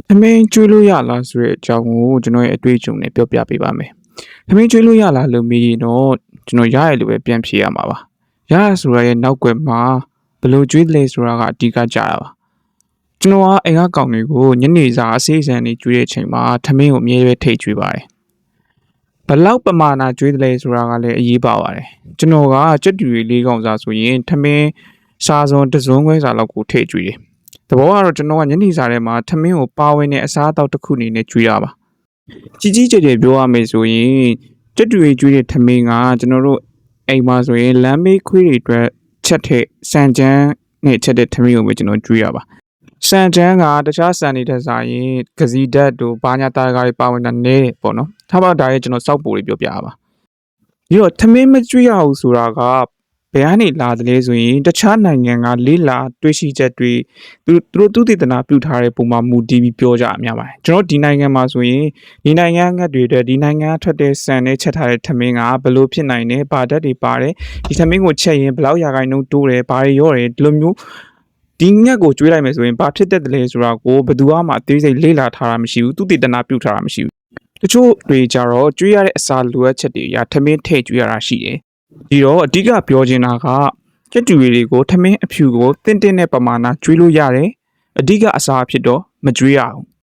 ထမင်းကျွေးလို့ရလားဆိုတဲ့အကြောင်းကိုကျွန်တော်ရဲ့အတွေ့အကြုံနဲ့ပြောပြပေးပါမယ်။ထမင်းကျွေးလို့ရလားလို့မေးရင်တော့ကျွန်တော်ရရလို့ပဲပြန်ဖြေရမှာပါ။ရရဆိုတာရဲ့နောက်ွယ်မှာဘယ်လိုကျွေးတယ်လဲဆိုတာကအဓိကကြတာပါ။ကျွန်တော်ကအိမ်ကကောင်တွေကိုညနေစာအစေးစံနေကျွေးတဲ့အချိန်မှာထမင်းကိုအမြဲပဲထိတ်ကျွေးပါတယ်။ဘယ်လောက်ပမာဏကျွေးတယ်လဲဆိုတာကလည်းအရေးပါပါတယ်။ကျွန်တော်ကကြက်တူရီ၄កောင်စာဆိုရင်ထမင်းစားစုံတစ်စုံခွဲစာလောက်ကိုထိတ်ကျွေးတယ်။သဘောကတော့ကျွန်တော်ကညနေစာထဲမှာထမင်းကိုပါဝင်တဲ့အစားအသောက်တစ်ခုအနေနဲ့ကျွေးရပါကြီးကြီးကျယ်ကျယ်ပြောရမယ်ဆိုရင်ကြက်တူရီကျွေးတဲ့ထမင်းကကျွန်တော်တို့အိမ်မှာဆိုရင်လမ်းမေးခွေးတွေအတွက်ချက်တဲ့စံချမ်းနဲ့ချက်တဲ့ထမင်းကိုပဲကျွန်တော်ကျွေးရပါစံချမ်းကတခြားစံတွေတက်စားရင်ကစီဓာတ်တို့ဘာညာတာကားတွေပါဝင်တာနည်းတယ်ပေါ့နော်ထားပါဒါရဲ့ကျွန်တော်စောက်ပိုတွေပြောပြရပါပြီးတော့ထမင်းမကျွေးရဘူးဆိုတာကဘယ်ကနေလာတယ်လဲဆိုရင်တခြားနိုင်ငံကလေးလာတွေးရှိချက်တွေသူတို့သူတည်တနာပြုထားတဲ့ပုံမှာမူတည်ပြီးပြောကြအများပါတယ်ကျွန်တော်ဒီနိုင်ငံမှာဆိုရင်ဒီနိုင်ငံငတ်တွေတဲ့ဒီနိုင်ငံထွက်တဲ့ဆန်နဲ့ချက်ထားတဲ့ထမင်းကဘယ်လိုဖြစ်နိုင်လဲဘာဓာတ်တွေပါတယ်ဒီထမင်းကိုချက်ရင်ဘယ်လောက်ရာခိုင်နှုန်းတိုးတယ်ဘာတွေရောတယ်ဒီလိုမျိုးဒီငက်ကိုကျွေးလိုက်မယ်ဆိုရင်ဘာဖြစ်တတ်တယ်လဲဆိုတာကိုဘယ်သူမှအသေးစိတ်လေ့လာထားတာမရှိဘူးသူတည်တနာပြုထားတာမရှိဘူးတချို့တွေကြတော့ကျွေးရတဲ့အစာလိုအပ်ချက်တွေအရထမင်းထည့်ကျွေးရတာရှိတယ်ဒီတော့အဓိကပြောချင်တာကကြက်တူရီတွေကိုထမင်းအဖြူကိုတင်းတင်းနဲ့ပမာဏကျွေးလို့ရတယ်အဓိကအစားအဖြစ်တော့မကျွေးရဘူး